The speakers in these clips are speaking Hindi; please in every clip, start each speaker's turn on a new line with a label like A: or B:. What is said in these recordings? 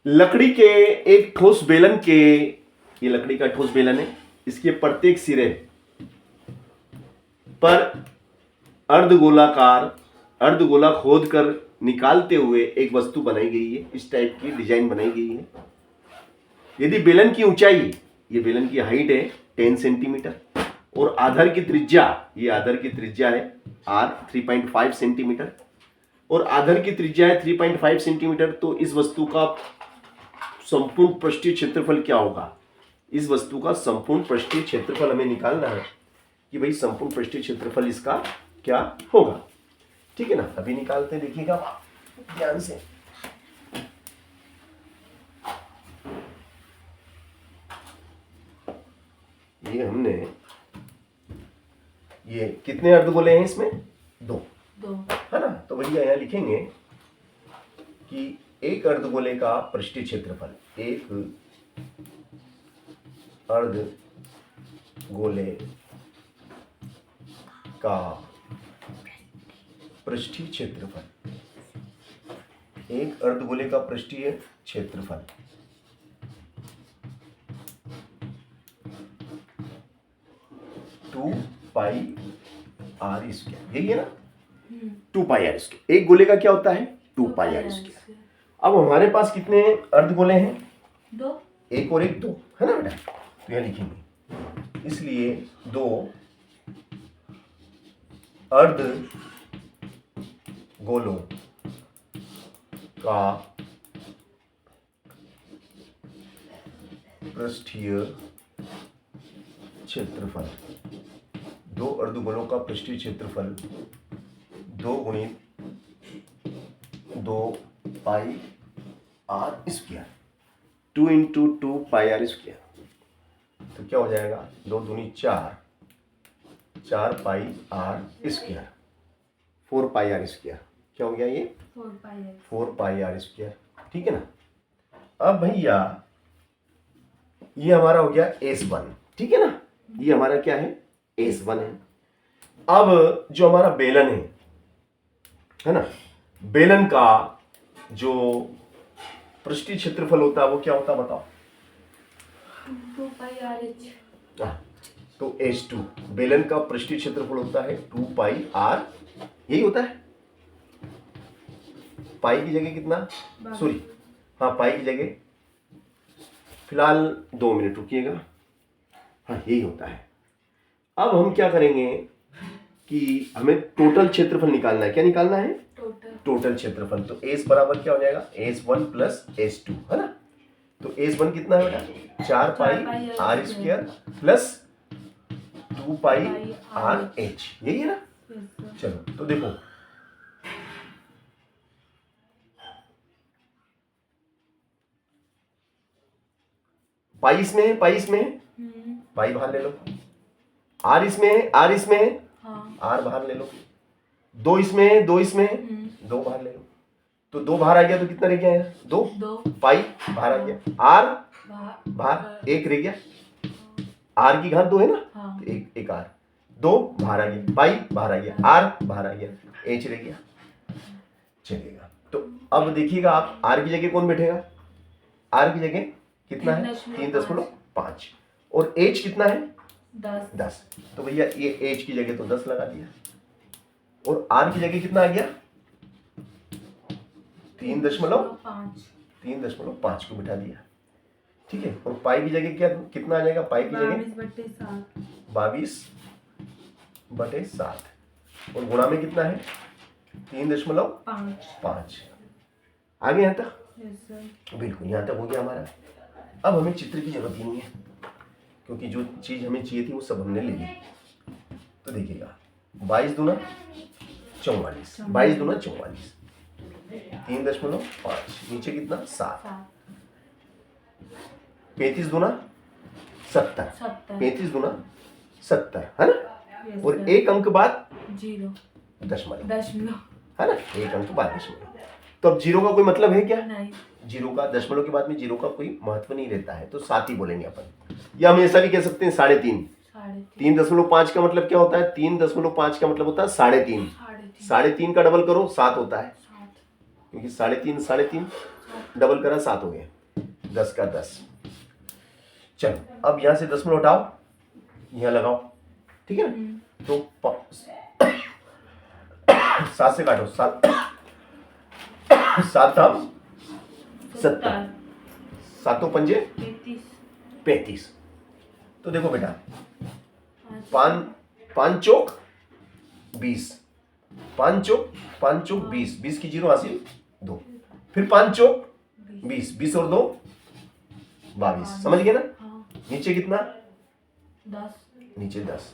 A: लकड़ी के एक ठोस बेलन के, ये लकड़ी का ठोस बेलन है, इसके प्रत्येक सिरे पर अर्धगोला खोद कर निकालते हुए एक वस्तु बनाई गई है। इस टाइप की डिजाइन बनाई गई है। यदि बेलन की ऊंचाई, ये बेलन की हाइट है 10 सेंटीमीटर और आधार की त्रिज्या, ये आधार की त्रिज्या है R 3.5 सेंटीमीटर और आधार की त्रिज्या है 3.5 सेंटीमीटर, तो इस वस्तु का संपूर्ण पृष्ठीय क्षेत्रफल क्या होगा? इस वस्तु का संपूर्ण पृष्ठीय क्षेत्रफल हमें निकालना है कि भाई संपूर्ण पृष्ठीय क्षेत्रफल इसका क्या होगा। ठीक है ना, अभी निकालते हैं, देखिएगा ध्यान से। ये हमने, ये कितने अर्धगोले हैं इसमें? दो है ना। तो भैया यहां लिखेंगे कि एक अर्धगोले का पृष्ठीय क्षेत्रफल, एक अर्धगोले का पृष्ठीय क्षेत्रफल, एक अर्धगोले का पृष्ठीय क्षेत्रफल 2 पाई r स्क्वायर, यही है ना, 2 पाई r स्क्वायर। एक गोले का क्या होता है? 2 पाई r स्क्वायर। अब हमारे पास कितने अर्धगोले हैं?
B: 2,
A: एक और एक 2, है ना बेटा। तो यहां लिखेंगे, इसलिए 2 अर्धगोलों का पृष्ठीय क्षेत्रफल, 2 अर्धगोलों का पृष्ठीय क्षेत्रफल 2 गुणित 2 पाई r स्क्वायर, 2 इंटू 2 पाई r स्क्वायर। तो क्या हो जाएगा? 2 दूनी 4, 4 पाई r स्क्वायर, 4 पाई r स्क्वायर। क्या हो गया ये? 4 पाई r स्क्वायर। ठीक है ना। अब भैया ये हमारा हो गया S1। ठीक है ना, ये हमारा क्या है? S1 है। अब जो हमारा बेलन है ना, बेलन का जो पृष्ठीय क्षेत्रफल होता है वो क्या होता है बताओ?
B: 2 पाई RH।
A: तो H2, बेलन का पृष्ठीय क्षेत्रफल होता है 2 पाई r, यही होता है। पाई की जगह कितना, सॉरी हाँ पाई की जगह, फिलहाल 2 मिनट रुकिएगा, हाँ यही होता है। अब हम क्या करेंगे कि हमें टोटल क्षेत्रफल निकालना है। क्या निकालना है? टोटल क्षेत्रफल। तो S बराबर क्या हो जाएगा? S1 प्लस S2, है ना। तो S1 कितना है बेटा? 4 पाई r स्क्वायर प्लस 2 पाई r h, यही है ना। चलो तो देखो, पाई इसमें है, पाई इसमें है, पाई बाहर ले लो। r इसमें है, r इसमें है, r बाहर ले लो। 2 इसमें है, 2 इसमें है, 2 बाहर ले लो। तो 2 बाहर आ गया तो कितना रह गया है? 2 पाई बाहर आ गया, r बाहर 1 रह गया, r की घात 2 है ना, तो एक r, 2 बाहर आ गया, पाई बाहर आ गया, r बाहर आ गया, h रह गया। चलेगा। तो अब देखिएगा आप, r की जगह कौन बैठेगा? r की जगह कितना है? 3.5 और h कितना है? 10। तो भैया ये h की जगह तो 10 लगा दिया और r की जगह कितना आ गया? 3.5 को बिठा दिया। ठीक है। और पाई की जगह क्या कितना आ जाएगा? पाई की जगह 22/7 और गुणा में कितना है? 3.5। आ गया यहाँ तक? बिल्कुल, यहाँ तक हो गया हमारा। अब हमें चित्र की जरूरत ही नहीं है क्योंकि जो चीज हमें चाहिए थी वो सब हमने ले ली। तो देखिएगा, 22 दूना 44, 22 दूना 44, 3.5, नीचे कितना? 7, 35 दूना 70, 35 दूना 70, है ना। और एक अंक बाद 0 दशमलव, है ना, एक अंक बाद दशमलव। तो अब 0 का कोई मतलब है क्या? नहीं। 0 का, दशमलव के बाद में 0 का कोई महत्व नहीं रहता है, तो 7 ही बोलेंगे अपन। या हम ऐसा भी कह सकते हैं 3.5। 3.5 का मतलब क्या होता है? 3.5 का मतलब होता है 3.5। 3.5 का डबल करो 7 होता है, क्योंकि 3.5 डबल करा 7 हो गया। 10 का 10। चलो अब यहाँ से 10 में उठाओ, यहाँ लगाओ, ठीक है ना। तो 7 से काटो, 7 7 दाम 70, 7 पंजे 35। तो देखो बेटा, 5 चौक 20, 5 चौक 20, 20 की 0 हासिल 2, फिर 5 चौक 20, 20 और 2 22। समझ गए ना। नीचे कितना
B: 10,
A: नीचे 10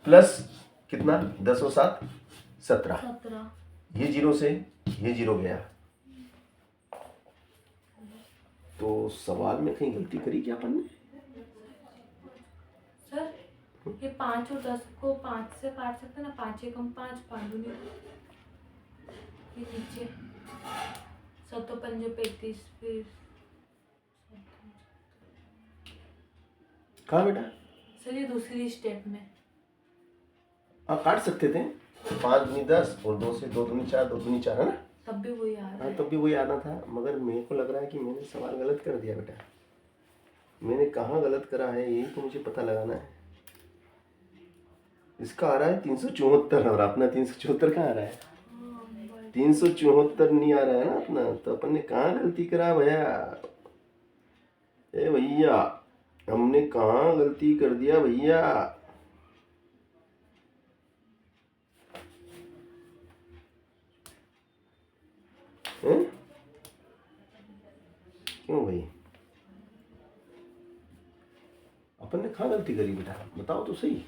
A: प्लस कितना 10 और 7 17।
B: 17।
A: ये 0 से ये 0 गया। तो सवाल में कहीं गलती करी क्या अपन ने?
B: सर ये 5 और 10 को 5 से काट सकते ना, 5 एकम 5, 5 दूनी, ये नीचे 7 पंजे 35, फिर
A: कहाँ बेटा?
B: सर ये दूसरी स्टेप में
A: आप काट सकते थे, 5 दूनी 10 और 2 से 2 दूनी 4, 2 दूनी 4 है ना।
B: तब भी वही आ रहा
A: हाँ
B: है।
A: तब भी वही आना था, मगर मेरे को लग रहा है कि मैंने सवाल गलत कर दिया बेटा। मैंने कहाँ गलत करा है यही तो मुझे पता लगाना है। इसका आ रहा है 374 और अपना 374 कहाँ आ रहा है? 374 नहीं आ रहा है ना अपना। तो अपन ने कहाँ गलती करा भैया? ए भैया हमने कहाँ गलती कर दिया भैया? क्यों भाई अपन ने कहाँ गलती करी बेटा? बताओ तो सही।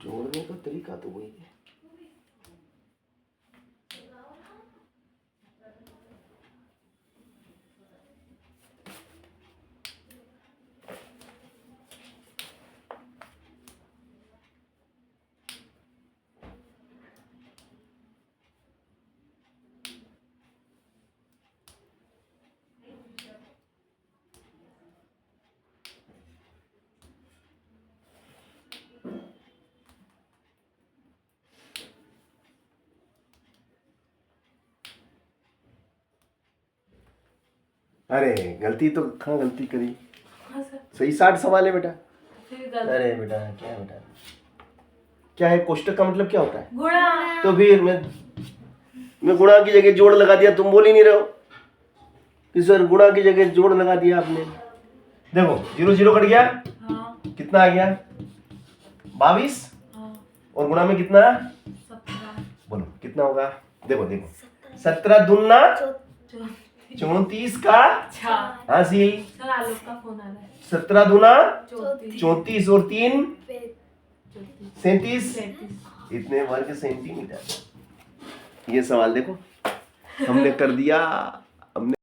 A: जोड़ने का तरीका तो वही है। अरे गलती तो कहाँ गलती करी?
B: हाँ सर।
A: सही 60 सवाल है बेटा।
B: फिर गलत
A: अरे बेटा क्या है बेटा? क्या है कोष्टक का मतलब क्या होता है?
B: गुणा।
A: तो फिर मैं गुणा की जगह जोड़ लगा दिया, तुम बोल ही नहीं रहे हो कि सर गुणा की जगह जोड़ लगा दिया आपने। देखो 0 0 कट गया।
B: हाँ।
A: कितना आ गया? 22।
B: हाँ।
A: और गुणा में कितना?
B: 17।
A: बोलो कितना होगा? देखो देखो 17 दूना 34 का हासिल।
B: सर आलोक का फोन आ रहा है।
A: 17 दूना
B: 34।
A: 34 और 3 37।
B: 37।
A: इतने वर्ग सेंटीमीटर। ये सवाल देखो हमने कर दिया। हमने